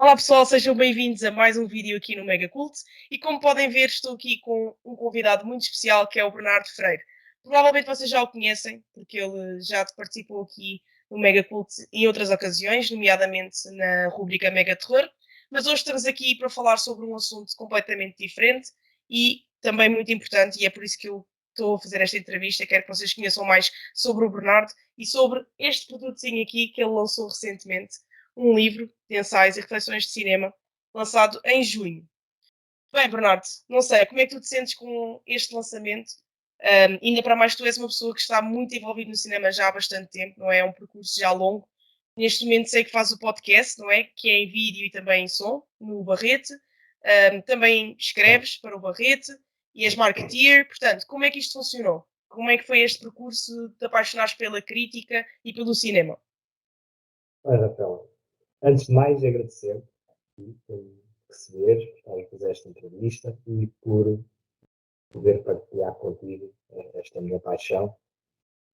Olá pessoal, sejam bem-vindos a mais um vídeo aqui no Mega Cult e como podem ver estou aqui com um convidado muito especial que é o Bernardo Freire. Provavelmente vocês já o conhecem porque ele já participou aqui no Mega Cult em outras ocasiões, nomeadamente na rubrica Mega Terror, mas hoje estamos aqui para falar sobre um assunto completamente diferente e também muito importante e é por isso que eu estou a fazer esta entrevista. Quero que vocês conheçam mais sobre o Bernardo e sobre este produtozinho aqui que ele lançou recentemente, um livro de ensaios e reflexões de cinema, lançado em junho. Bem, Bernardo, não sei, como é que tu te sentes com este lançamento? Ainda para mais, tu és uma pessoa que está muito envolvida no cinema já há bastante tempo, não é? É um percurso já longo. Neste momento sei que faz o podcast, não é? Que é em vídeo e também em som, no Barrete. Também Certo. escreves para o Barrete e és marketeer. Portanto, como é que isto funcionou? Como é que foi este percurso de te apaixonares pela crítica e pelo cinema? Olha, Rafael, antes de mais agradecer por receberes, por estar a fazer esta entrevista e por poder partilhar contigo esta minha paixão.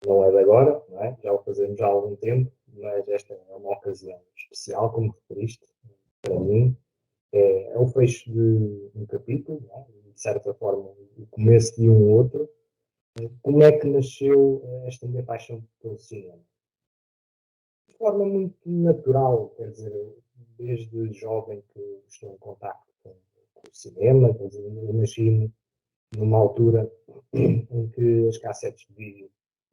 Não é de agora, não é? Já o fazemos há algum tempo, mas esta é uma ocasião especial, como referiste, para mim. É o fecho de um capítulo, não é? De certa forma, o começo de um outro. Como é que nasceu esta minha paixão pelo cinema? De forma muito natural, quer dizer, desde jovem que estou em contato com o cinema, quer dizer, eu nasci numa altura em que as cassetes de vídeo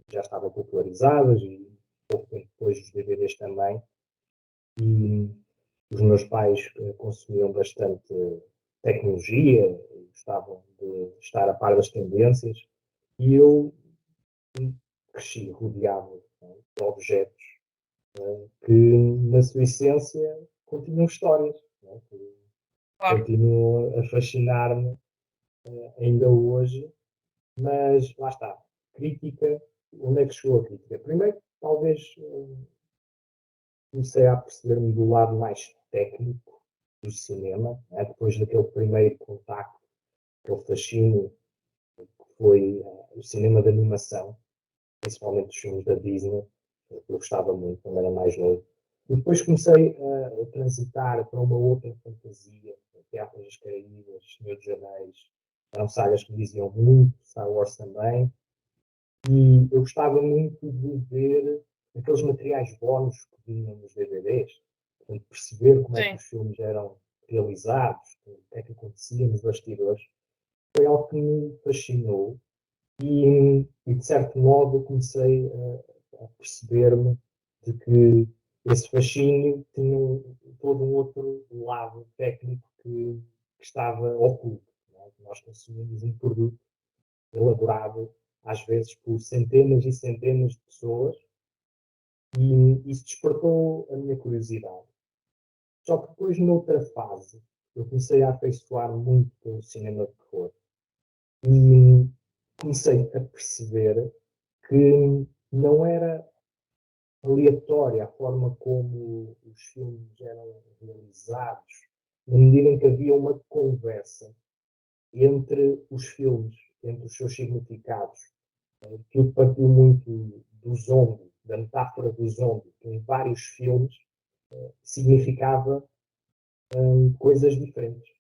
já estavam popularizadas e pouco tempo depois os DVDs também, e os meus pais consumiam bastante tecnologia, gostavam de estar a par das tendências, e eu cresci rodeado, né, de objetos que, na sua essência, continuam histórias, né? Que Claro, continuam a fascinar-me ainda hoje, mas lá está. Crítica, onde é que chegou a crítica? Primeiro, talvez comecei a perceber-me do lado mais técnico do cinema, né? Depois daquele primeiro contacto, aquele fascínio que foi o cinema de animação, principalmente os filmes da Disney, que eu gostava muito quando era mais novo. E depois comecei a transitar para uma outra fantasia, Piratas das Caraíbas, Senhor dos Anéis, eram sagas que me diziam muito, Star Wars também, e eu gostava muito de ver aqueles materiais bónus que vinham nos DVDs, portanto, perceber como é que sim. os filmes eram realizados, o que é que acontecia nos bastidores, foi algo que me fascinou e de certo modo comecei a perceber-me de que esse fascínio tinha todo um outro lado técnico que estava oculto. Não é? Nós consumimos um produto elaborado às vezes por centenas e centenas de pessoas e isso despertou a minha curiosidade. Só que depois, noutra fase, eu comecei a afeiçoar muito pelo cinema de terror e comecei a perceber que não era aleatória a forma como os filmes eram realizados, na medida em que havia uma conversa entre os filmes, entre os seus significados. Aquilo partiu muito do zombie, da metáfora do zombie, que em vários filmes significava coisas diferentes.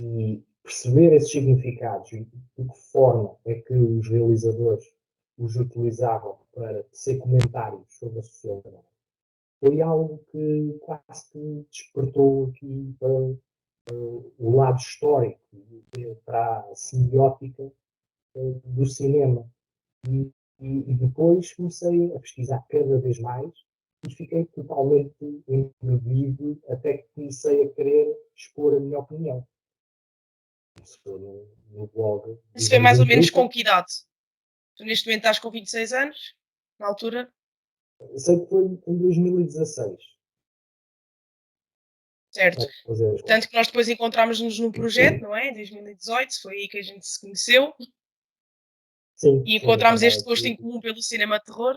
E perceber esses significados e de que forma é que os realizadores os utilizavam para ser comentários sobre a sociedade foi algo que quase que despertou aqui para o lado histórico, para a semiótica do cinema. E, e depois comecei a pesquisar cada vez mais e fiquei totalmente embebido até que comecei a querer expor a minha opinião. Começou no blog Isso foi Visões mais ou menos com Imperfeitas. que idade? Tu neste momento estás com 26 anos, na altura? Sei que foi em 2016. Certo. Vou fazer as Tanto contas. que nós depois encontrámos-nos num projeto, não é? Em 2018, foi aí que a gente se conheceu Sim, e sim, encontramos também este gosto aqui. em comum pelo cinema de terror.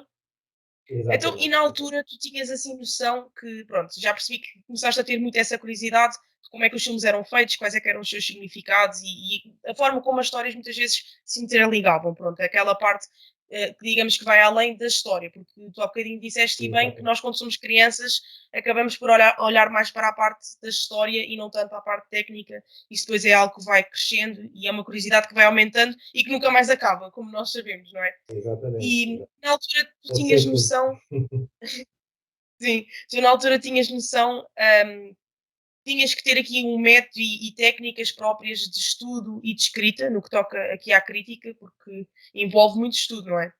Então, e Exatamente. na altura tu tinhas assim noção que, pronto, já percebi que começaste a ter muito essa curiosidade de como é que os filmes eram feitos, quais é que eram os seus significados e a forma como as histórias muitas vezes se interligavam, pronto, aquela parte que digamos que vai além da história, porque tu há bocadinho disseste e bem que Exatamente. nós, quando somos crianças, acabamos por olhar mais para a parte da história e não tanto para a parte técnica. Isso depois é algo que vai crescendo e é uma curiosidade que vai aumentando e que nunca mais acaba, como nós sabemos, não é? Exatamente. E na altura tu Pode ser tinhas assim. noção, sim, tu na altura tinhas noção, tinhas que ter aqui um método e técnicas próprias de estudo e de escrita, no que toca aqui à crítica, porque envolve muito estudo, não é?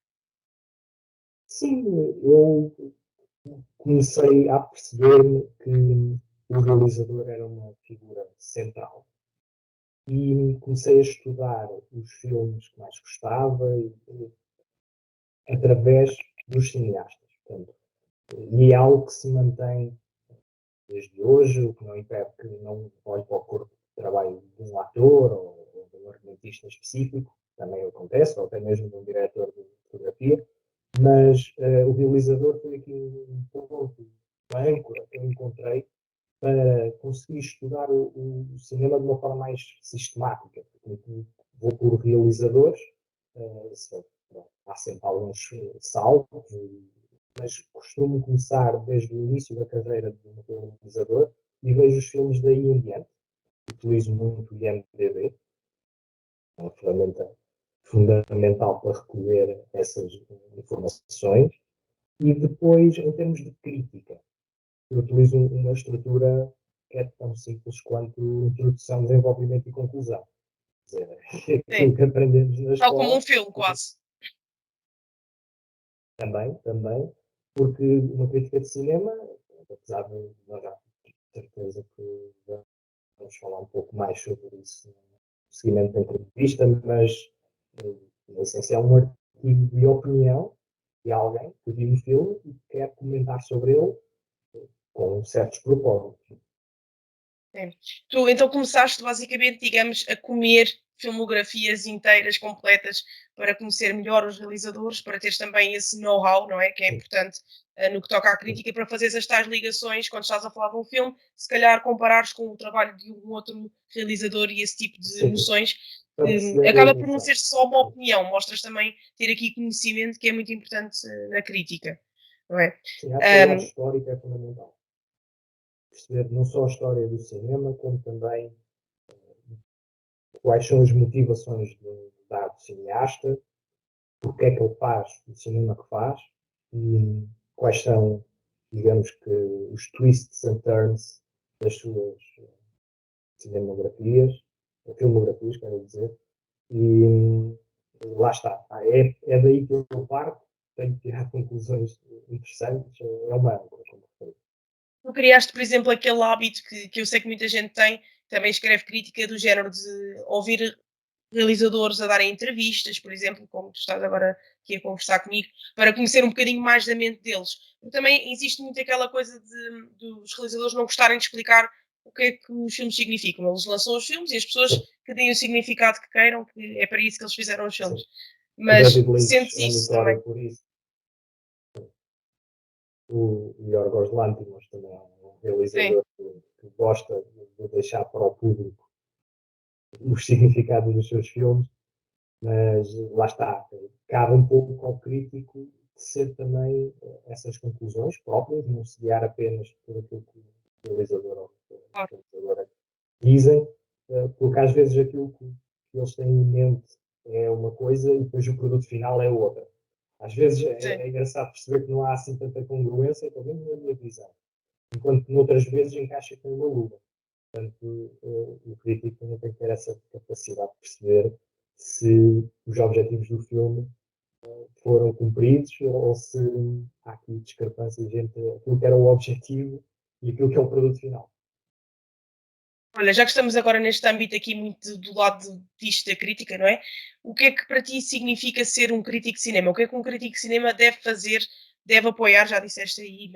Sim, eu comecei a perceber-me que o realizador era uma figura central e comecei a estudar os filmes que mais gostava através dos cineastas. Portanto, e é algo que se mantém desde hoje, o que não impede que não olhe para o corpo de trabalho de um ator ou de um argumentista específico, também acontece, ou até mesmo de um diretor de fotografia, mas o realizador foi aqui um ponto, uma âncora que eu encontrei para conseguir estudar o cinema de uma forma mais sistemática. Vou por realizadores, há sempre alguns saltos, mas costumo começar desde o início da carreira de um realizador e vejo os filmes daí em diante. Utilizo muito o IMDb, é uma ferramenta fundamental para recolher essas informações. E depois, em termos de crítica, eu utilizo uma estrutura que é tão simples quanto introdução, desenvolvimento e conclusão. Quer dizer, é Sim, aquilo que aprendemos na tal como um escola, filme, quase. também, porque uma crítica de cinema, apesar de nós já ter certeza que vamos falar um pouco mais sobre isso no seguimento da entrevista, mas no essencial um artigo de opinião de alguém que viu um filme e quer comentar sobre ele com certos propósitos. Sim. Tu então começaste basicamente, digamos, a comer filmografias inteiras, completas, para conhecer melhor os realizadores, para teres também esse know-how, não é? Que é Sim, importante no que toca à sim. crítica, para fazeres as tais ligações quando estás a falar de um filme, se calhar comparares com o trabalho de um outro realizador e esse tipo de Sim, noções. para Acaba perceber, por não exato. ser só uma opinião, mostras também ter aqui conhecimento que é muito importante na crítica, não é? Sim, acho que o lado Um, histórico é fundamental. Perceber não só a história do cinema, como também quais são as motivações de dado cineasta, porque é que ele faz o cinema que faz, e quais são, digamos que, os twists and turns das suas cinematografias, filmografias, quero dizer, e lá está. É daí que eu parto, tenho que tirar conclusões interessantes, é uma âncora, como referi. Tu criaste, por exemplo, aquele hábito que eu sei que muita gente tem, também escreve crítica do género de ouvir realizadores a darem entrevistas, por exemplo, como tu estás agora aqui a conversar comigo, para conhecer um bocadinho mais da mente deles. Porque também existe muito aquela coisa dos realizadores não gostarem de explicar o que é que os filmes significam. Eles lançam os filmes e as pessoas Sim, que deem o significado que queiram, que é para isso que eles fizeram os filmes. sim. O Mas David Lynch sentes é isso também. notório por isso. O Yorgos Lanthimos também é um Sim. realizador que gosta de deixar para o público os significados dos seus filmes, mas lá está, cabe um pouco ao crítico ser também essas conclusões próprias, não se guiar apenas por aquilo que o realizador ou a Claro. realizadora dizem, porque às vezes aquilo que eles têm em mente é uma coisa e depois o produto final é outra. Às vezes Sim. é engraçado perceber que não há assim tanta congruência, pelo menos na minha visão, enquanto noutras vezes encaixa com uma luva. Portanto, o crítico também tem que ter essa capacidade de perceber se os objetivos do filme foram cumpridos ou se há aqui discrepâncias entre aquilo que era o objetivo e aquilo que é o produto final. Olha, já que estamos agora neste âmbito aqui muito do lado disto da crítica, não é? O que é que para ti significa ser um crítico de cinema? O que é que um crítico de cinema deve fazer, deve apoiar, já disseste aí,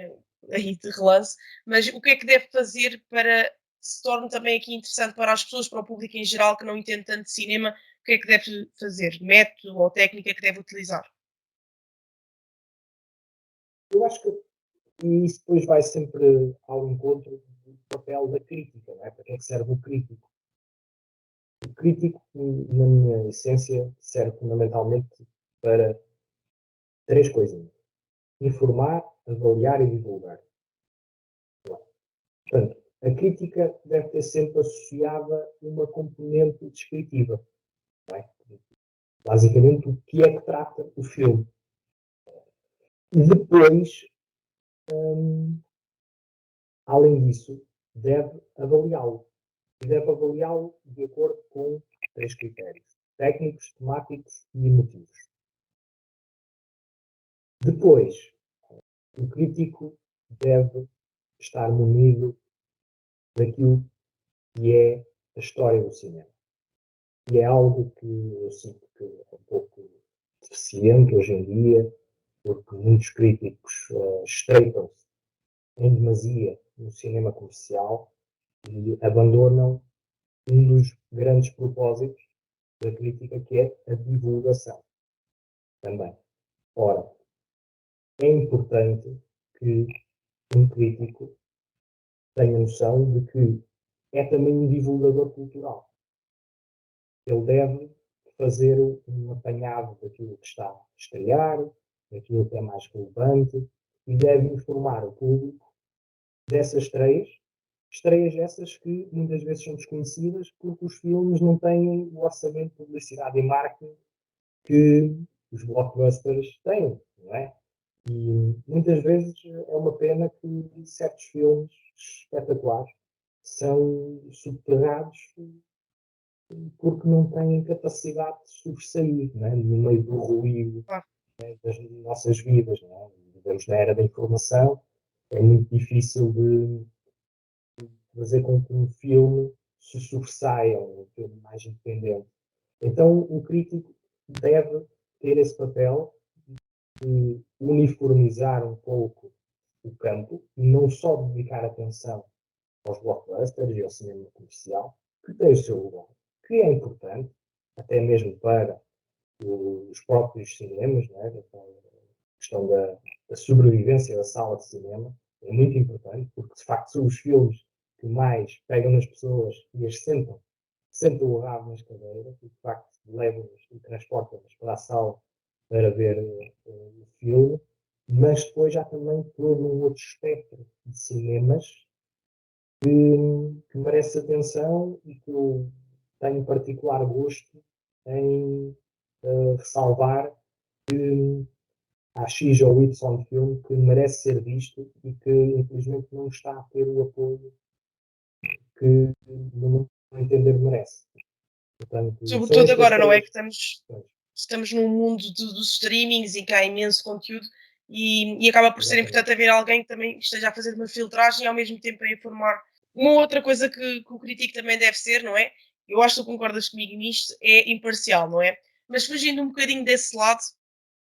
aí de relance, mas o que é que deve fazer para se torne também aqui interessante para as pessoas, para o público em geral que não entende tanto de cinema, o que é que deve fazer? Método ou técnica que deve utilizar? Eu acho que e isso depois vai sempre ao encontro do papel da crítica, não é? Para que é que serve o crítico? O crítico, na minha essência, serve fundamentalmente para três coisinhas: informar, avaliar e divulgar. Portanto, a crítica deve ter sempre associada uma componente descritiva. Não é? Basicamente, o que é que trata o filme. E depois, além disso, deve avaliá-lo. E deve avaliá-lo de acordo com três critérios: técnicos, temáticos e emotivos. Depois, o crítico deve estar munido daquilo que é a história do cinema. E é algo que eu sinto que é um pouco deficiente hoje em dia, porque muitos críticos estreitam-se em demasia no cinema comercial e abandonam um dos grandes propósitos da crítica, que é a divulgação também. Ora, é importante que um crítico tenha noção de que é também um divulgador cultural. Ele deve fazer um apanhado daquilo que está a estrear, daquilo que é mais relevante, e deve informar o público dessas estreias essas que muitas vezes são desconhecidas porque os filmes não têm o orçamento de publicidade e marketing que os blockbusters têm, não é? E muitas vezes é uma pena que certos filmes espetaculares são subterrados porque não têm capacidade de sobressair, não é? No meio do ruído, né, das nossas vidas. Não é? Vivemos na era da informação, é muito difícil de fazer com que um filme se sobressaia, um filme mais independente. Então, o crítico deve ter esse papel de uniformizar um pouco o campo e não só dedicar atenção aos blockbusters e ao cinema comercial, que tem o seu lugar, que é importante, até mesmo para os próprios cinemas, não é? A questão da sobrevivência da sala de cinema é muito importante, porque de facto são os filmes que mais pegam nas pessoas e as sentam o rabo nas cadeiras e de facto levam-nos e transportam-nos para a sala para ver o filme, mas depois há também todo um outro espectro de cinemas que merece atenção e que eu tenho particular gosto em ressalvar que há X ou Y filme que merece ser visto e que infelizmente não está a ter o apoio que, no meu entender, merece. Portanto, são Sobretudo estas agora, não é? três Que estamos, questões. estamos num mundo dos streamings em que há imenso conteúdo e acaba por ser Exatamente. importante haver alguém que também esteja a fazer uma filtragem e ao mesmo tempo a informar. Uma outra coisa que o crítico também deve ser, não é? Eu acho que tu concordas comigo nisto, é imparcial, não é? Mas fugindo um bocadinho desse lado,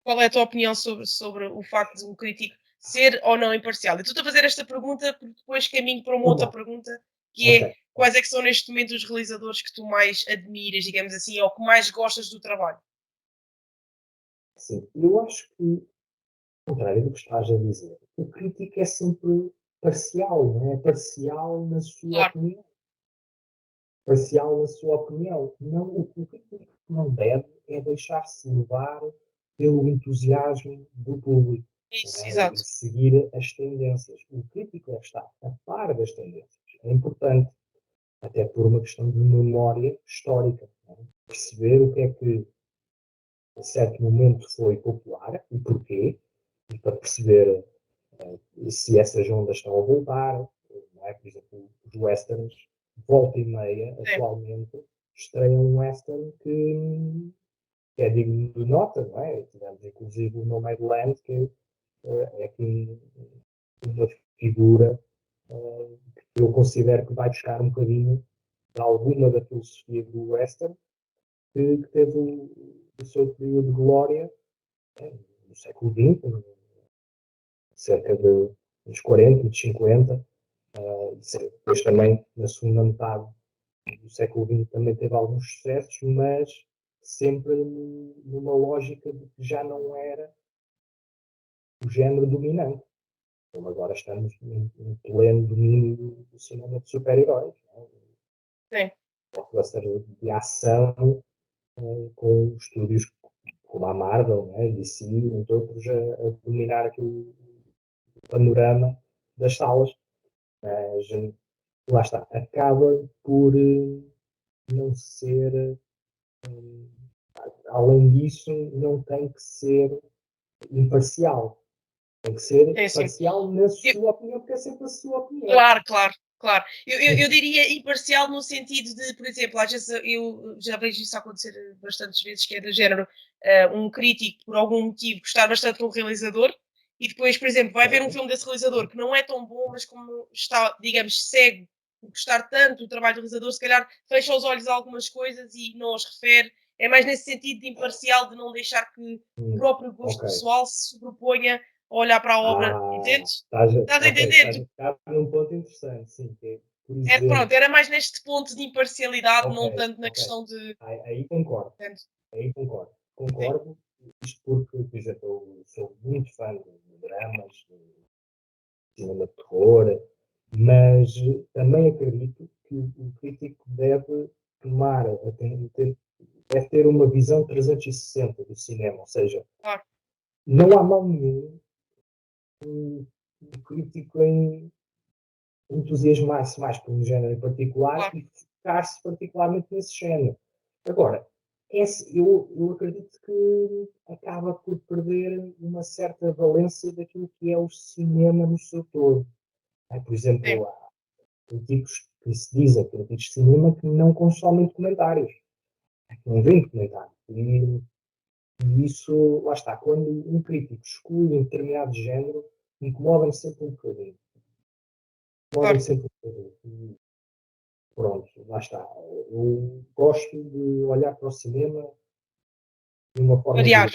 qual é a tua opinião sobre o facto de um crítico ser ou não imparcial? E estou a fazer esta pergunta porque depois caminho para uma outra Normal. pergunta, que Ok. é quais é que são neste momento os realizadores que tu mais admiras, digamos assim, ou que mais gostas do trabalho? Sim. Eu acho que, ao contrário do que estás a dizer, o crítico é sempre parcial, não é? Parcial na sua Claro, opinião. Parcial na sua opinião. Não, o que o crítico não deve é deixar-se levar pelo entusiasmo do público, não isso, é? E exato. seguir as tendências. O crítico deve estar a par das tendências. É importante, até por uma questão de memória histórica. Não é? Perceber o que é que a certo momento foi popular e porquê, e para perceber se essas ondas estão a voltar, não é? Por exemplo, os westerns, volta e meia, Sim, atualmente, estreiam um western que é digno de nota, não é? Tivemos inclusive o Nomadland, que é aqui uma figura que eu considero que vai buscar um bocadinho de alguma da filosofia do western, que teve o seu período de glória no século XX, cerca dos 40, dos 50, depois também na segunda metade do século XX também teve alguns sucessos, mas sempre numa lógica de que já não era o género dominante. Como agora estamos em pleno domínio do cinema de super-heróis, sim. blockbuster de ação, com estúdios como a Marvel, né, DC, entre outros, a dominar aqui o panorama das salas. Mas lá está, acaba por não ser, além disso, não tem que ser imparcial. Tem que ser É assim. parcial na Eu- sua opinião, porque é sempre a sua opinião. Claro, claro, claro. Eu diria imparcial no sentido de, por exemplo, às vezes eu já vejo isso acontecer bastantes vezes, que é do género, um crítico, por algum motivo, gostar bastante de um realizador, e depois, por exemplo, vai ver um Certo? filme desse realizador que não é tão bom, mas como está, digamos, cego por gostar tanto do trabalho do realizador, se calhar fecha os olhos a algumas coisas e não as refere. É mais nesse sentido de imparcial, de não deixar que o próprio gosto Ok. pessoal se sobreponha a olhar para a obra, Ah, entendes? estás Estás a estás entender? a tocar num ponto interessante, sim, que é, por Pronto, exemplo, era mais neste ponto de imparcialidade, ok, não tanto na ok, questão de. aí concordo, Portanto, aí concordo. sim, Concordo, isto porque, por exemplo, eu sou muito fã de dramas, de cinema de terror, mas também acredito que o crítico deve tomar, deve ter uma visão 360 do cinema, ou seja, claro, não há mal nenhum do crítico em entusiasmar-se mais por um género em particular claro, e focar-se particularmente nesse género. Agora, eu acredito que acaba por perder uma certa valência daquilo que é o cinema no seu todo. Por sim, exemplo, há críticos que se dizem críticos de cinema que não consomem documentários, que não veem documentários. E isso, lá está, quando um crítico exclui um determinado género, incomoda-me sempre um bocadinho. Incomoda-me claro. sempre um bocadinho. Pronto, lá está. Eu gosto de olhar para o cinema de uma forma Variar,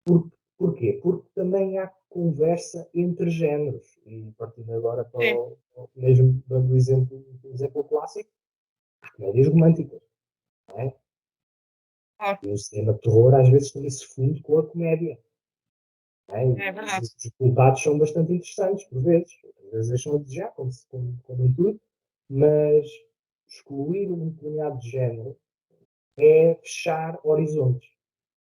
global. Porquê? Porque também há conversa entre géneros. E partindo agora para sim, mesmo dando o exemplo clássico, as comédias românticas. Não é? claro, E o cinema de terror às vezes também se funde com a comédia. Não é? é E verdade. os resultados são bastante interessantes, por vezes. Outras vezes deixam a desejar, como em tudo. Mas excluir um determinado género é fechar horizontes.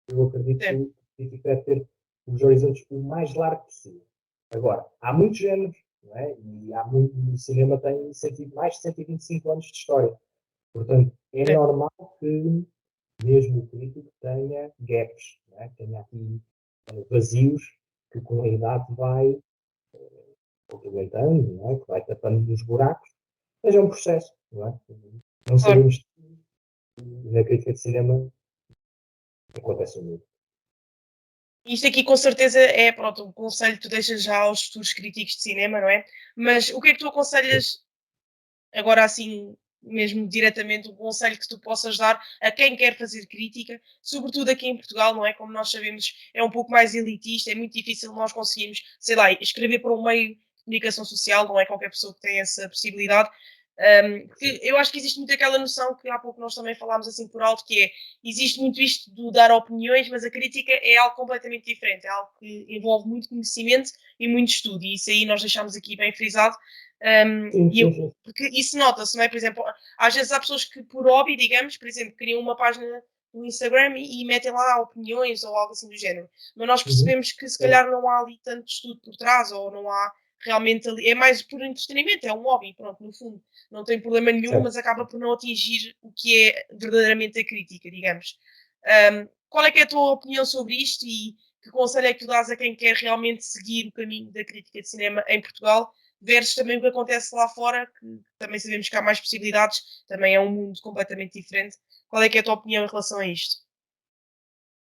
Eu acredito que Sim, o crítico deve ter os horizontes o mais largo possível. Agora, há muitos géneros, não é? E há muito, o cinema tem mais de 125 anos de história. Portanto, é sim, normal que mesmo o crítico tenha gaps, não é? Tenha aqui vazios que com a idade vai complementando, não é? Que vai tapando os buracos. Mas é um processo, não é? Não claro. sabemos, na crítica de cinema acontece muito. Isto aqui com certeza é, pronto, um conselho que tu deixas já aos futuros críticos de cinema, não é? Mas o que é que tu aconselhas agora assim, mesmo diretamente, um conselho que tu possas dar a quem quer fazer crítica, sobretudo aqui em Portugal, não é? Como nós sabemos, é um pouco mais elitista, é muito difícil nós conseguirmos, sei lá, escrever para um meio de comunicação social, não é qualquer pessoa que tem essa possibilidade. Porque eu acho que existe muito aquela noção que há pouco nós também falámos assim por alto, que é, existe muito isto do dar opiniões, mas a crítica é algo completamente diferente, é algo que envolve muito conhecimento e muito estudo, e isso aí nós deixámos aqui bem frisado. Sim, E sim, eu, sim. porque isso nota-se, não é? Por exemplo, às vezes há pessoas que por hobby, digamos, por exemplo, criam uma página no Instagram e metem lá opiniões ou algo assim do género. Mas nós Uhum. percebemos que se Certo, calhar não há ali tanto estudo por trás, ou não há realmente ali. É mais por entretenimento, é um hobby, pronto, no fundo. Não tem problema nenhum, certo. mas acaba por não atingir o que é verdadeiramente a crítica, digamos. Qual é que é a tua opinião sobre isto e que conselho é que tu dás a quem quer realmente seguir o caminho da crítica de cinema em Portugal? Versus também o que acontece lá fora, que também sabemos que há mais possibilidades, também é um mundo completamente diferente. Qual é que é a tua opinião em relação a isto?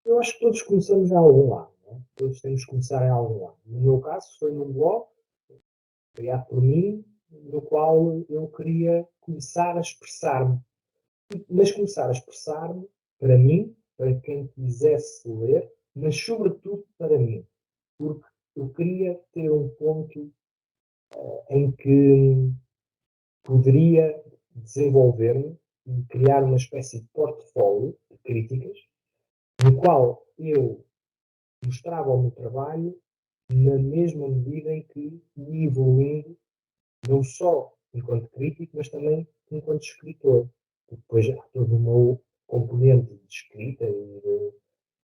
Eu acho que todos começamos em algum lado, não é? Todos temos que começar em algum lado. No meu caso, foi num blog criado por mim, no qual eu queria começar a expressar-me. Mas começar a expressar-me para mim, para quem quisesse ler, mas sobretudo para mim. Porque eu queria ter um ponto em que poderia desenvolver-me e criar uma espécie de portfólio de críticas, no qual eu mostrava o meu trabalho na mesma medida em que ia evoluindo, não só enquanto crítico, mas também enquanto escritor. Depois há toda uma componente de escrita e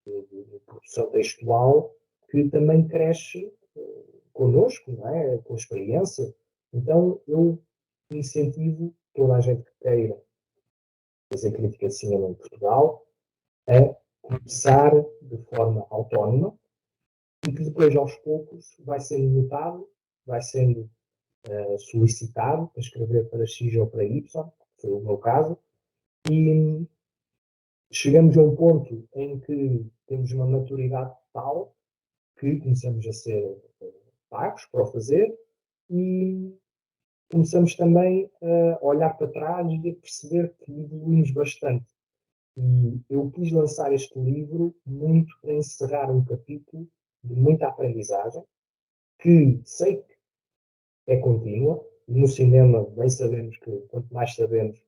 de produção textual que também cresce connosco, não é? Com a experiência. Então, eu incentivo toda a gente que queira fazer crítica de cinema em Portugal a começar de forma autónoma e que depois, aos poucos, vai sendo notado, vai sendo solicitado para escrever para X ou para Y, que foi o meu caso, e chegamos a um ponto em que temos uma maturidade tal que começamos a ser pagos para o fazer e começamos também a olhar para trás e a perceber que evoluímos bastante. E eu quis lançar este livro muito para encerrar um capítulo de muita aprendizagem, que sei que é contínua. No cinema, bem sabemos que quanto mais sabemos,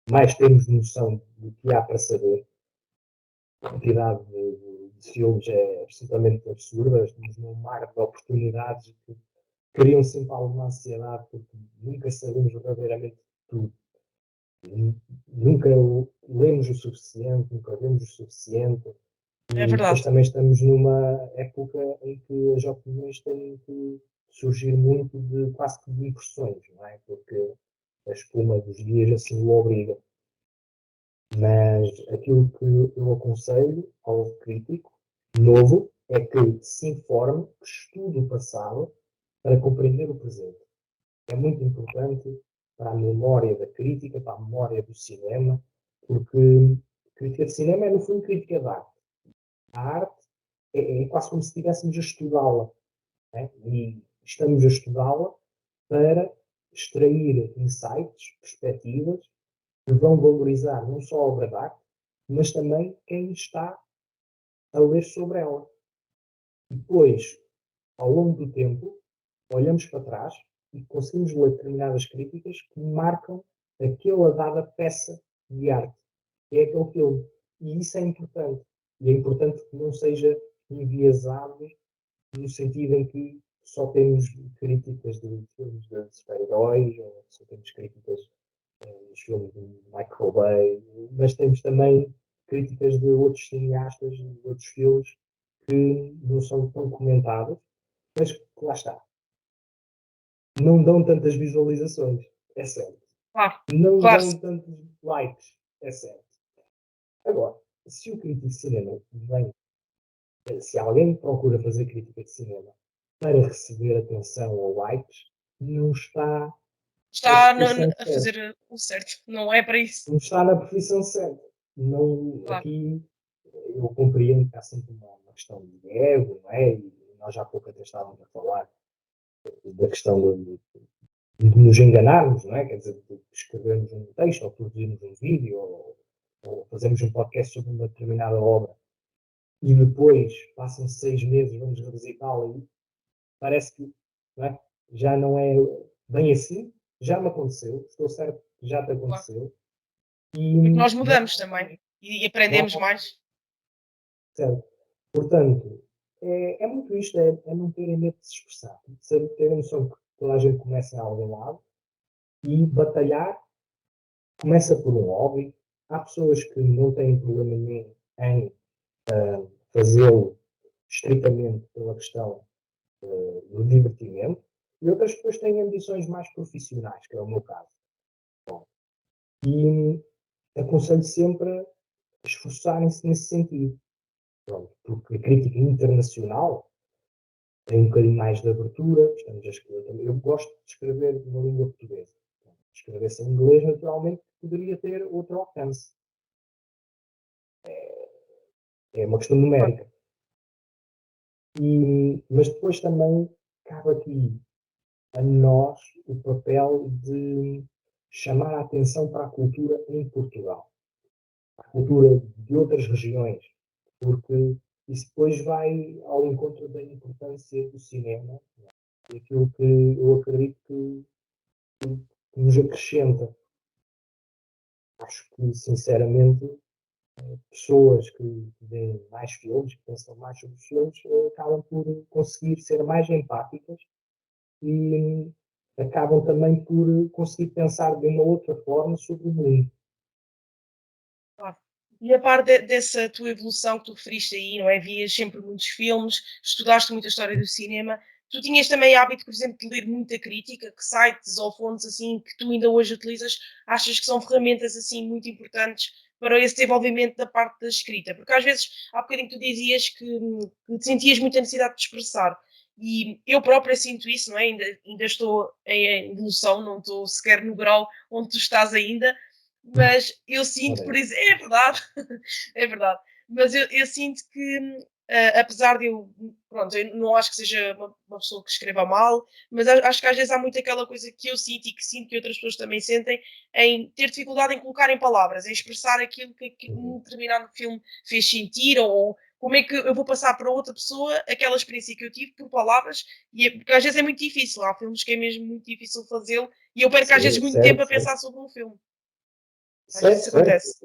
mais temos noção do que há para saber. A quantidade de filmes é absolutamente absurda. Estamos num mar de oportunidades que criam sempre alguma ansiedade, porque nunca sabemos verdadeiramente tudo. Nunca lemos o suficiente, nunca vemos o suficiente. É E depois verdade. também estamos numa época em que as opiniões têm que surgir muito de quase que de impressões, não é? Porque a espuma dos dias assim o obriga. Mas aquilo que eu aconselho ao crítico novo é que se informe, que estude o passado para compreender o presente. É muito importante para a memória da crítica, para a memória do cinema, porque crítica de cinema é, no fundo, crítica de arte. A arte é quase como se estivéssemos a estudá-la. Né? E estamos a estudá-la para extrair insights, perspectivas, que vão valorizar não só a obra de arte, mas também quem está a ler sobre ela. Depois, ao longo do tempo, olhamos para trás e conseguimos ler determinadas críticas que marcam aquela dada peça de arte, que é aquele filme. E isso é importante. E é importante que não seja enviesado no sentido em que só temos críticas de filmes de super-heróis, ou só temos críticas dos filmes de Michael Bay, mas temos também críticas de outros cineastas, de outros filmes que não são tão comentados, mas que lá está. Não dão tantas visualizações, é certo. Não Claro. dão tantos likes, é certo. Agora, se o crítico de cinema vem, se alguém procura fazer crítica de cinema para receber atenção ou likes, não está na Está profissão a certa. fazer o certo. Não é para isso. Não está na profissão certa. Não, Claro. aqui eu compreendo que há sempre uma questão de ego, não é? E nós já há pouco até estávamos a falar da questão de nos enganarmos, não é? Quer dizer, de escrevermos um texto, ou produzirmos um vídeo, ou fazermos um podcast sobre uma determinada obra, e depois, passam 6 meses, vamos revisitá-la e parece que não é? Já não é bem assim, já me aconteceu, estou certo que já te Claro. aconteceu, Porque e nós não, mudamos também. E aprendemos mais. certo. Portanto, é muito isto, é não terem medo de se expressar, de terem noção que toda a gente começa em algum lado e batalhar começa por um hobby. Há pessoas que não têm problema nenhum em fazê-lo estritamente pela questão do divertimento e outras pessoas têm ambições mais profissionais, que é o meu caso. E aconselho sempre a esforçarem-se nesse sentido. Pronto, porque a crítica internacional tem um bocadinho mais de abertura. Estamos a escrever. Eu gosto de escrever na língua portuguesa. Se escrevesse em inglês, naturalmente, poderia ter outro alcance. É uma questão numérica. Mas depois também cabe aqui a nós o papel de chamar a atenção para a cultura em Portugal, a cultura de outras regiões, porque isso depois vai ao encontro da importância do cinema, e aquilo que eu acredito que nos acrescenta. Acho que, sinceramente, pessoas que veem mais filmes, que pensam mais sobre os filmes, acabam por conseguir ser mais empáticas e acabam também por conseguir pensar de uma outra forma sobre o mundo. Claro. E a par dessa tua evolução que tu referiste aí, não é? Vias sempre muitos filmes, estudaste muito a história do cinema. Tu tinhas também hábito, por exemplo, de ler muita crítica, que sites ou fontes assim que tu ainda hoje utilizas, achas que são ferramentas assim muito importantes para esse desenvolvimento da parte da escrita? Porque às vezes, há bocadinho tu dizias que sentias muita necessidade de expressar. E eu própria sinto isso, não é? Ainda estou em evolução, não estou sequer no grau onde tu estás ainda, mas eu sinto, por Ora, exemplo, é verdade, é verdade, mas eu sinto que, apesar de eu, pronto, eu não acho que seja uma pessoa que escreva mal, mas acho que às vezes há muito aquela coisa que eu sinto e que sinto que outras pessoas também sentem, em ter dificuldade em colocar em palavras, em expressar aquilo que uhum. um determinado filme fez sentir, ou como é que eu vou passar para outra pessoa aquela experiência que eu tive por palavras, porque às vezes é muito difícil, há filmes que é mesmo muito difícil fazê-lo, e eu perco às vezes Sim, muito tempo certo, a certo. pensar sobre um filme. Às vezes Certo, isso certo. acontece.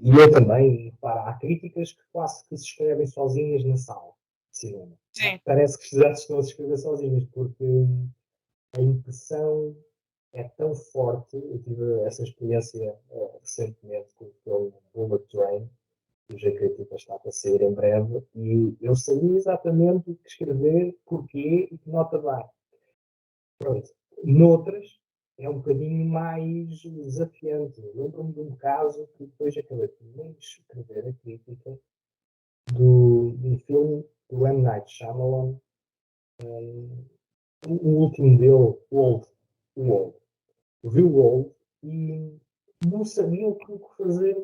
E eu também, repara, há críticas que quase que se escrevem sozinhas na sala de cinema. Sim, Parece que já estão a se escrever sozinhas, porque a impressão é tão forte. Eu tive essa experiência recentemente com o filme Bullet Train, cuja crítica está para sair em breve, e eu sabia exatamente o que escrever, porquê e que nota dar. Pronto. Noutras, é um bocadinho mais desafiante. Lembro-me de um caso que depois acabei por nem escrever a crítica de um filme do M. Night Shyamalan, o último dele, o Old. Eu vi o Old e não sabia o que fazer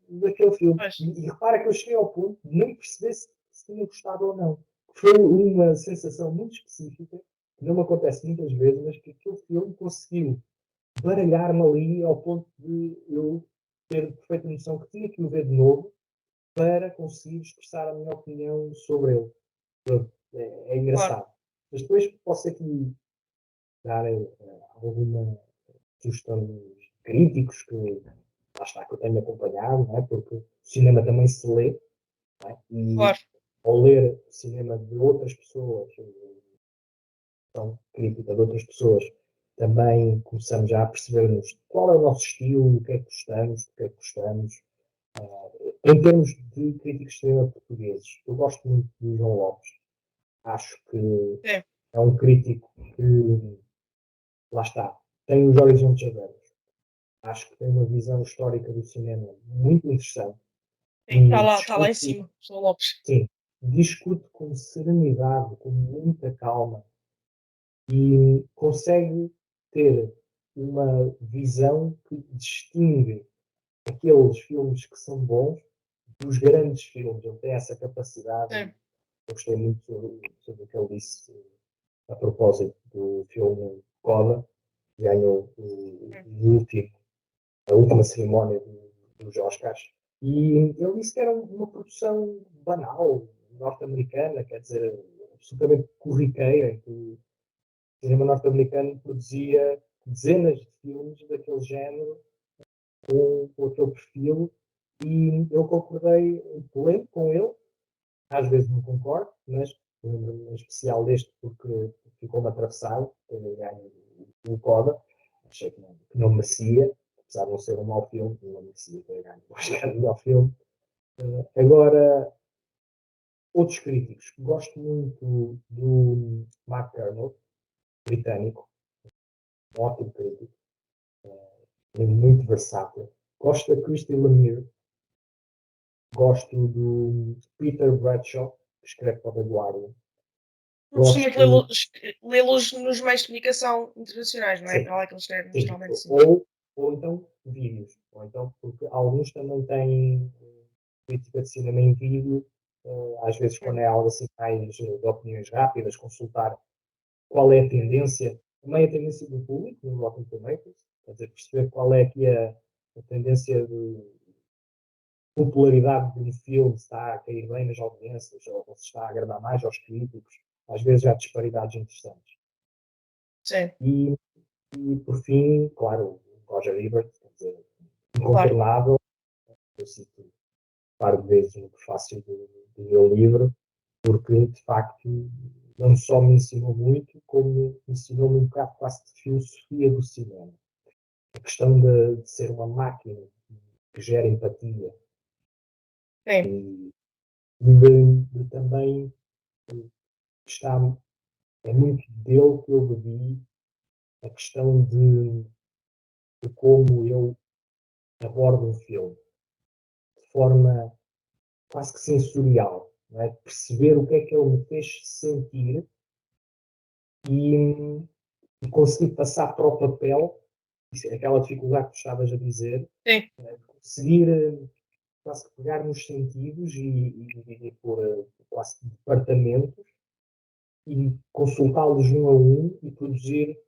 daquele filme. pois, E repara que eu cheguei ao ponto de nem perceber se tinha gostado ou não. Foi uma sensação muito específica, que não me acontece muitas vezes, mas que aquele filme conseguiu baralhar-me ali ao ponto de eu ter perfeita noção que tinha que o ver de novo para conseguir expressar a minha opinião sobre ele. É claro. engraçado. Mas depois posso aqui dar alguma sugestão dos críticos que, lá está, que eu tenho acompanhado, não é? Porque o cinema também se lê, não é? E Claro, ao ler o cinema de outras pessoas, então, crítica de outras pessoas, também começamos já a perceber-nos qual é o nosso estilo, o que é que gostamos, o que é que gostamos. Em termos de críticos de cinema portugueses, eu gosto muito do João Lopes. Acho que sim, é um crítico que, lá está, tem os horizontes abertos. Acho que tem uma visão histórica do cinema muito interessante sim, e está lá em discute, cima, João Lopes. sim, discute com serenidade, com muita calma e consegue ter uma visão que distingue aqueles filmes que são bons dos grandes filmes. Ele tem essa capacidade. Sim, Eu gostei muito sobre o que ele disse a propósito do filme Coda, que ganhou sim, a última cerimónia dos Oscars. E ele disse que era uma produção banal, norte-americana, quer dizer, absolutamente corriqueira, em que o cinema norte-americano produzia dezenas de filmes daquele género, com aquele perfil, e eu concordei com ele. Às vezes não concordo, mas lembro-me em especial deste porque ficou-me atravessado, ele ganho o Coda, achei que não merecia, apesar de não ser um mau filme, não merecia ter ganho o Oscar de melhor filme. Agora, outros críticos, gosto muito do Mark Kermode, britânico, um ótimo crítico, muito versátil. Gosto da Christy Lemire, gosto do Peter Bradshaw, que escreve para The Guardian. não costumas Gosto, lê-los nos meios de comunicação internacionais, não é? sim, Para lá que eles escrevem, sim, geralmente sim. ou então vídeos, ou então, porque alguns também têm crítica de cinema em vídeo, às vezes Hum, quando é algo assim mais de opiniões rápidas, consultar qual é a tendência, também a tendência do público no Rotten Tomatoes, quer dizer, perceber qual é aqui a tendência de popularidade de um filme, se está a cair bem nas audiências, ou se está a agradar mais aos críticos, às vezes há disparidades interessantes. sim, E, e por fim, claro, o Roger Ebert, quer dizer, claro. incontornável, eu cito um par de vezes no prefácio do meu livro, porque de facto não só me ensinou muito, como ensinou-me um bocado quase de filosofia do cinema. A questão de ser uma máquina que gera empatia. Sim, De também está, é muito dele que eu bebi a questão de como eu abordo um filme, de forma quase que sensorial, não é? Perceber o que é que ele me fez sentir e, e conseguir passar para o papel, aquela dificuldade que tu estavas a dizer, sim, conseguir quase que pegar nos sentidos e por quase que departamentos e consultá-los um a um e produzir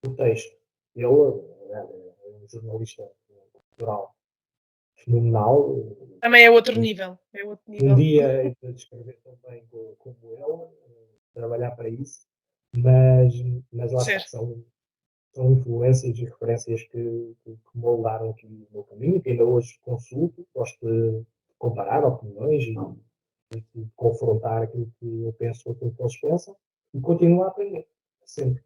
o texto. Ele é um jornalista cultural fenomenal. também é outro nível. É outro Um nível. dia hei de escrever também como ele, trabalhar para isso, mas, mas lá está, Certo. são influências e referências que moldaram aqui o meu caminho, que ainda hoje consulto, gosto de comparar opiniões e de confrontar aquilo que eu penso com aquilo que eles pensam e continuo a aprender, sempre.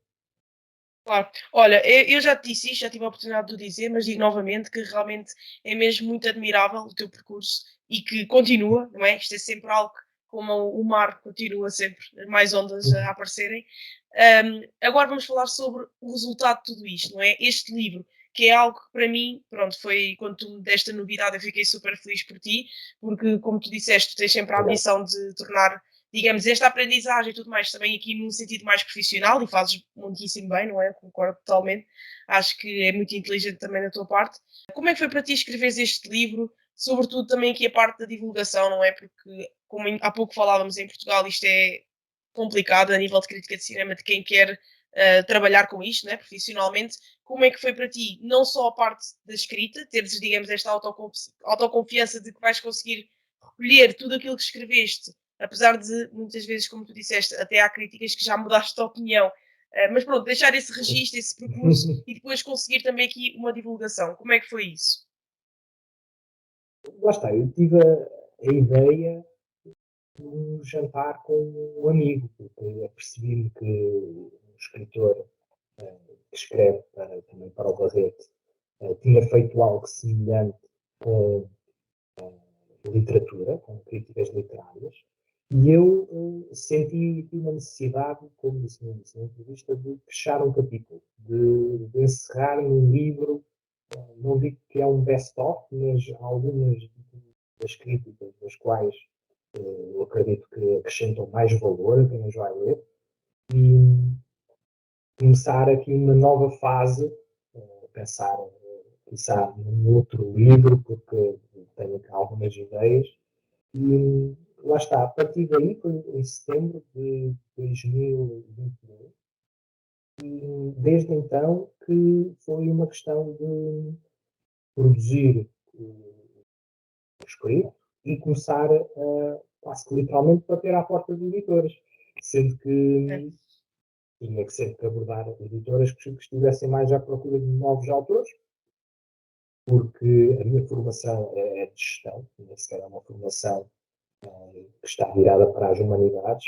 Claro. Olha, eu já te disse isto, já tive a oportunidade de o dizer, mas digo novamente que realmente é mesmo muito admirável o teu percurso e que continua, não é? Isto é sempre algo como o mar continua sempre, mais ondas a aparecerem. Agora vamos falar sobre o resultado de tudo isto, não é? Este livro, que é algo que para mim, pronto, foi quando tu me deste a novidade, eu fiquei super feliz por ti, porque como tu disseste, tu tens sempre a Obrigado. ambição de tornar, digamos, esta aprendizagem e tudo mais também aqui num sentido mais profissional e fazes muitíssimo bem, não é? Concordo totalmente. Acho que é muito inteligente também da tua parte. Como é que foi para ti escreveres este livro? Sobretudo também aqui a parte da divulgação, não é? Porque, como há pouco falávamos em Portugal, isto é complicado a nível de crítica de cinema de quem quer trabalhar com isto, né, profissionalmente. Como é que foi para ti, não só a parte da escrita, teres, digamos, esta autoconfiança de que vais conseguir recolher tudo aquilo que escreveste, apesar de muitas vezes, como tu disseste, até há críticas que já mudaste de opinião, mas pronto, deixar esse registro, esse percurso e depois conseguir também aqui uma divulgação. Como é que foi isso? Lá está, eu tive a ideia de um jantar com um amigo, porque apercebi-me que um escritor que escreve também para o Barreto tinha feito algo semelhante com literatura, com críticas literárias, e eu senti uma necessidade, como disse na entrevista, de fechar um capítulo, de encerrar num livro, não digo que é um best-of, mas algumas das críticas das quais eu acredito que acrescentam mais valor a quem as vai ler, e começar aqui uma nova fase, pensar, pensar num outro livro, porque tenho aqui algumas ideias, e lá está, a partir daí foi em setembro de 2021, e desde então que foi uma questão de produzir o escrito e começar quase que literalmente bater à porta de editoras, sendo É, que tinha que sempre abordar editoras que estivessem mais à procura de novos autores, porque a minha formação é de gestão, nem sequer é uma formação que está virada para as humanidades,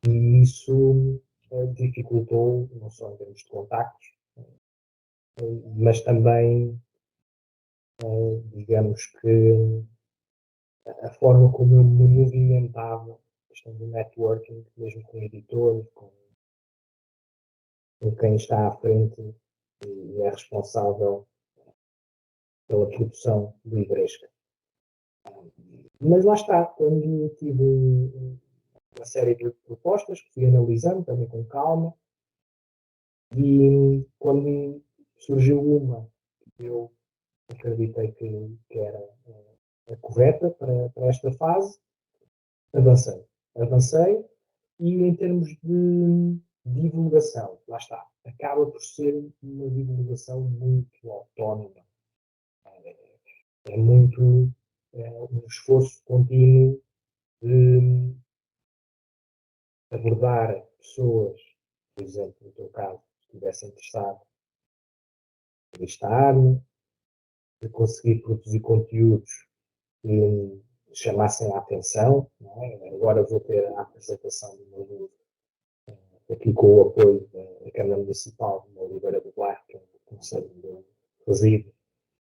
e isso dificultou, não só em termos de contactos, mas também, digamos que, a forma como eu me movimentava, a questão do networking, mesmo com editores, com quem está à frente e é responsável pela produção livresca. Mas lá está, quando tive uma série de propostas que fui analisando também com calma, e quando surgiu uma que eu acreditei que era a correta para esta fase, avancei. Avancei e em termos de divulgação, lá está, acaba por ser uma divulgação muito autónoma. É muito um esforço contínuo de abordar pessoas, por exemplo, no teu caso, que estivessem interessado em entrevistar-me, de conseguir produzir conteúdos que chamassem a atenção. Não é? Agora vou ter a apresentação do meu livro aqui com o apoio da Câmara Municipal de Oliveira do Bairro, que é o conselho onde eu resido,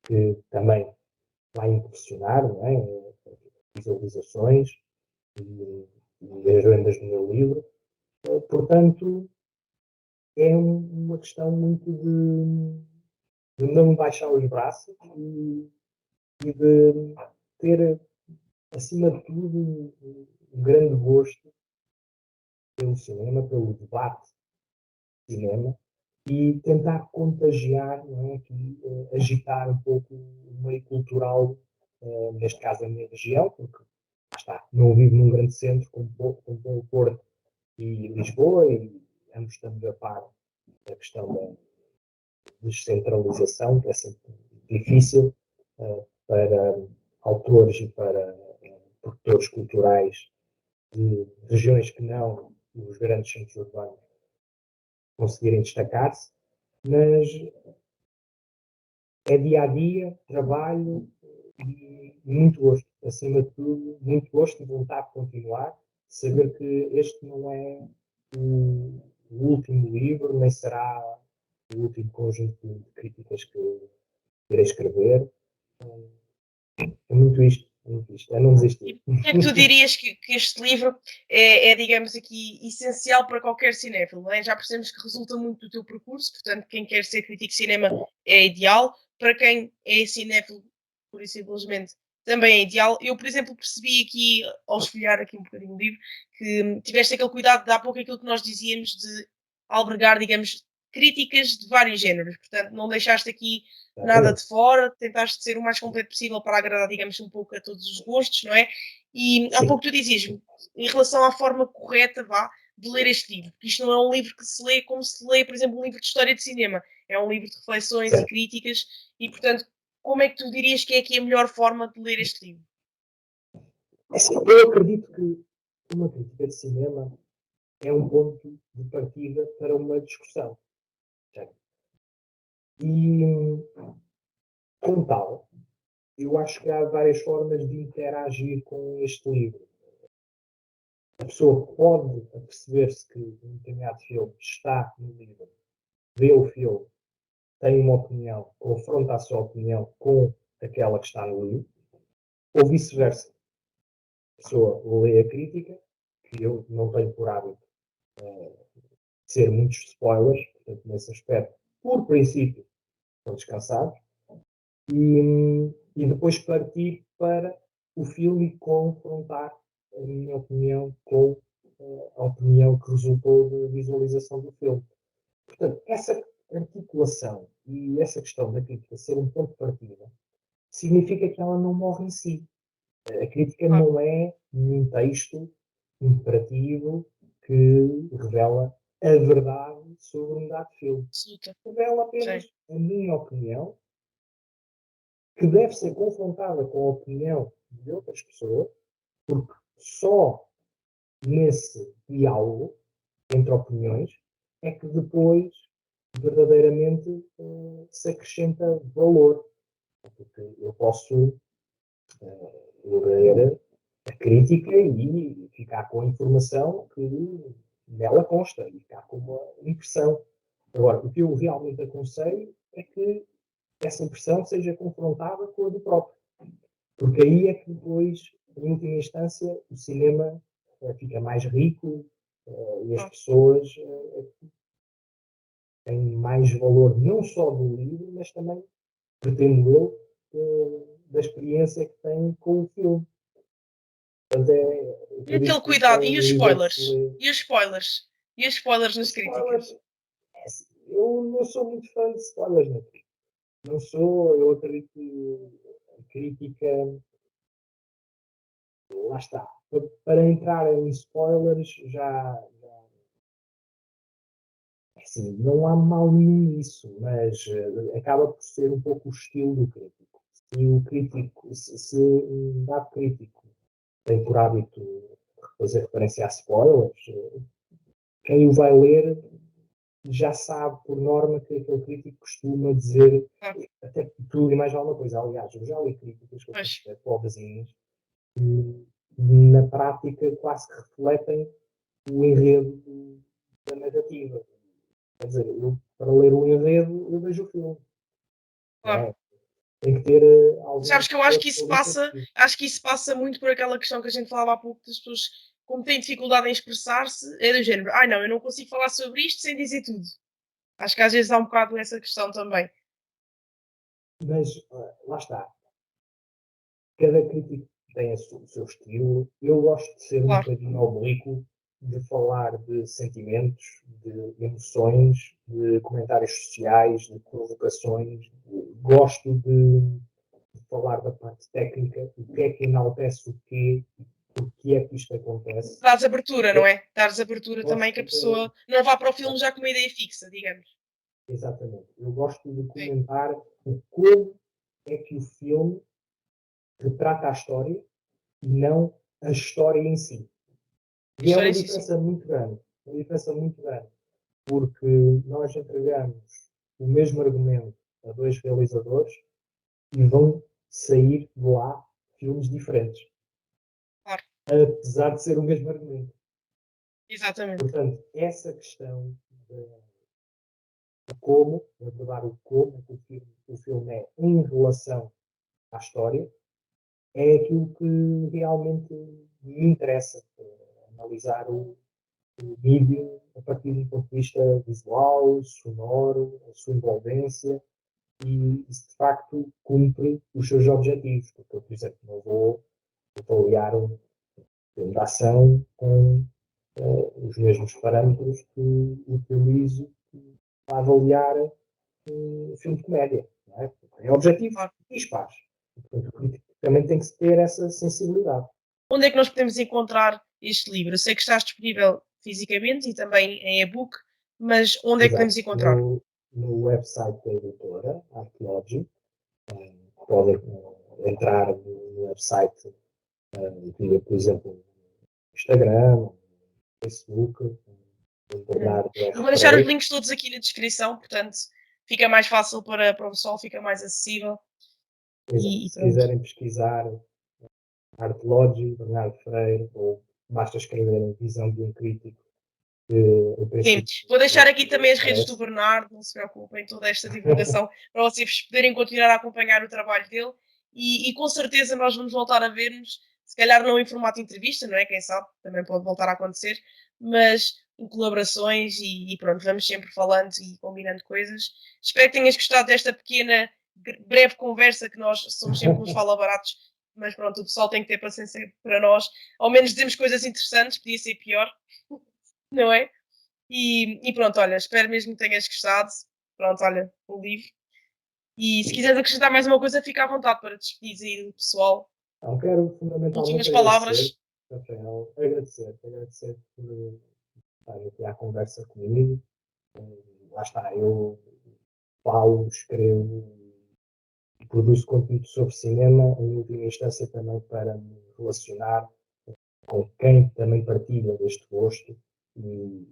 que também vai impressionar, não é? Visualizações e as vendas do meu livro. Portanto, é uma questão muito de não baixar os braços e de ter, acima de tudo, um grande gosto pelo cinema, pelo debate de cinema e tentar contagiar, não é? Aqui, agitar um pouco o meio cultural, neste caso a minha região, porque lá está, não vivo num grande centro como o Porto e Lisboa, e ambos estamos a par da questão da descentralização, que é sempre difícil para autores e para produtores culturais de regiões que não os grandes centros urbanos conseguirem destacar-se, mas é dia a dia, trabalho e muito gosto, acima de tudo, muito gosto e vontade de continuar, saber que este não é o último livro, nem será o último conjunto de críticas que irei escrever. É muito isto, é não E desistir. porque é que tu dirias que este livro é, digamos aqui, essencial para qualquer cinéfilo, não é? Já percebemos que resulta muito do teu percurso, portanto, quem quer ser crítico de cinema é ideal. Para quem é cinéfilo, por e simplesmente, também é ideal. Eu, por exemplo, percebi aqui, ao esfolhar aqui um bocadinho o livro, que tiveste aquele cuidado de há pouco aquilo que nós dizíamos de albergar, digamos, críticas de vários géneros. Portanto, não deixaste aqui nada de fora, tentaste ser o mais completo possível para agradar, digamos, um pouco a todos os gostos, não é? E há Sim, pouco tu dizias-me, em relação à forma correta, vá, de ler este livro, porque isto não é um livro que se lê como se lê, por exemplo, um livro de história de cinema, é um livro de reflexões e certo. críticas, e portanto, como é que tu dirias que é aqui a melhor forma de ler este livro? Assim, eu acredito que uma crítica de cinema é um ponto de partida para uma discussão. Certo? E, como tal, eu acho que há várias formas de interagir com este livro. A pessoa pode perceber-se que um determinado filme está no livro, vê o filme, tem uma opinião, confronta a sua opinião com aquela que está no livro, ou vice-versa. A pessoa lê a crítica, que eu não tenho por hábito de ser muitos spoilers, portanto, nesse aspecto, por princípio, estão descansados, e depois partir para o filme e confrontar a minha opinião com a opinião que resultou da visualização do filme. Portanto, essa articulação e essa questão da crítica ser um ponto de partida significa que ela não morre em si. A crítica Ah, não é um texto imperativo que revela a verdade sobre um dado filme. absoluta, Revela sim, apenas a minha opinião, que deve ser confrontada com a opinião de outras pessoas, porque só nesse diálogo entre opiniões é que depois verdadeiramente se acrescenta valor. Porque eu posso ler a crítica e ficar com a informação que nela consta e ficar com uma impressão. Agora, o que eu realmente aconselho é que essa impressão seja confrontada com a do próprio. Porque aí é que depois, em última instância, o cinema fica mais rico e as ah, pessoas têm mais valor não só do livro, mas também, pretendo eu, da experiência que têm com o filme. Portanto, eu e aquele acredito que isto é cuidado, e um os livro que se spoilers? lê. E os spoilers? E os spoilers nas Spoilers, críticas? eu não sou muito fã de spoilers, não. Não sou, eu acredito que a crítica, lá está. Para entrar em spoilers, assim, não há mal nenhum nisso, mas acaba por ser um pouco o estilo do crítico. Se o crítico, se um dado crítico tem por hábito fazer referência a spoilers, quem o vai ler já sabe por norma que aquele crítico costuma dizer Ah, até tudo e mais alguma coisa. Aliás, eu já li críticas que eu pois, considero pobrezinhas que na prática quase que refletem o enredo da narrativa. Quer dizer, eu, para ler o enredo, eu vejo o filme. Não claro. é? tem que ter algum. Sabes que eu acho que isso passa muito por aquela questão que a gente falava há pouco das pessoas, como têm dificuldade em expressar-se, é do género, ai não, eu não consigo falar sobre isto sem dizer tudo. Acho que às vezes há um bocado essa questão também. Mas lá está. Cada crítico tem o seu estilo. Eu gosto de ser um Claro, bocadinho oblíquo, de falar de sentimentos, de emoções, de comentários sociais, de provocações. Gosto de falar da parte técnica, o que é que enaltece o quê, porque é que isto acontece. dás abertura, não é? Dás abertura também que a Gosto pessoa não vá para o filme já com uma ideia fixa, digamos. exatamente. Eu gosto de Sim, comentar o como é que o filme retrata a história e não a história em si. a E é uma história sim, sim. diferença muito grande. Uma diferença muito grande. Porque nós entregamos o mesmo argumento a dois realizadores e vão sair de lá filmes diferentes. Claro, Apesar de ser o mesmo argumento. exatamente. Portanto, essa questão de como, abordar o como que o filme é em relação à história, é aquilo que realmente me interessa. Analisar o vídeo a partir de um ponto de vista visual, sonoro, a sua envolvência e se de facto cumpre os seus objetivos. Porque eu, por exemplo, não vou avaliar um filme de ação com os mesmos parâmetros que utilizo para avaliar um filme de comédia. Não é? É objetivo Claro. e espaço. Portanto, o crítico também tem que ter essa sensibilidade. Onde é que nós podemos encontrar este livro? Eu sei que está disponível fisicamente e também em e-book, mas onde é que Exato. podemos encontrar? No website da editora, Arqueology, podem entrar no website via, por exemplo, no Instagram, no Facebook, no Hum. Bernardo R. Eu vou deixar os Freire. links todos aqui na descrição, portanto fica mais fácil para o pessoal, fica mais acessível Exato. e Se pronto. quiserem pesquisar Arqueology, Bernardo Freire, ou basta escreverem Visão de um Crítico, que em Sim, princípio vou deixar aqui logo também as redes do aparece. Bernardo, não se preocupem, toda esta divulgação para vocês poderem continuar a acompanhar o trabalho dele e com certeza nós vamos voltar a ver-nos, se calhar não em formato de entrevista, não é? Quem sabe, também pode voltar a acontecer, mas em colaborações e pronto, vamos sempre falando e combinando coisas. Espero que tenhas gostado desta pequena, breve conversa que nós somos sempre uns fala-baratos, mas pronto, o pessoal tem que ter paciência para nós, ao menos dizemos coisas interessantes, podia ser pior, não é? E pronto, olha, espero mesmo que tenhas gostado. Pronto, olha, o livro. E se quiseres acrescentar mais uma coisa, fica à vontade para te despedir aí do pessoal. Então, quero fundamentalmente Últimas agradecer, palavras. Rafael, agradecer por estar aqui à conversa comigo. Lá está, eu falo, escrevo e produzo conteúdo sobre cinema, em última instância também para me relacionar com quem também partilha deste gosto. E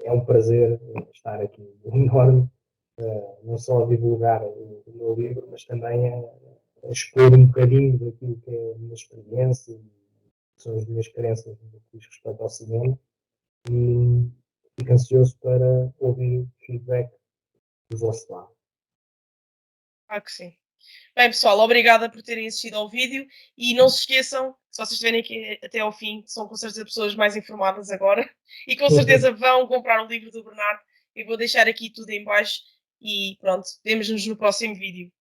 é um prazer estar aqui enorme, não só a divulgar o meu livro, mas também a expor um bocadinho daquilo que é a minha experiência, que são as minhas crenças no que diz respeito ao cinema. E fico ansioso para ouvir feedback do vosso lado. Ah, que sim. Bem, pessoal, obrigada por terem assistido ao vídeo e não se esqueçam, se vocês estiverem aqui até ao fim, são com certeza pessoas mais informadas agora e com certeza vão comprar o livro do Bernardo. Eu vou deixar aqui tudo em baixo e pronto, vemos-nos no próximo vídeo.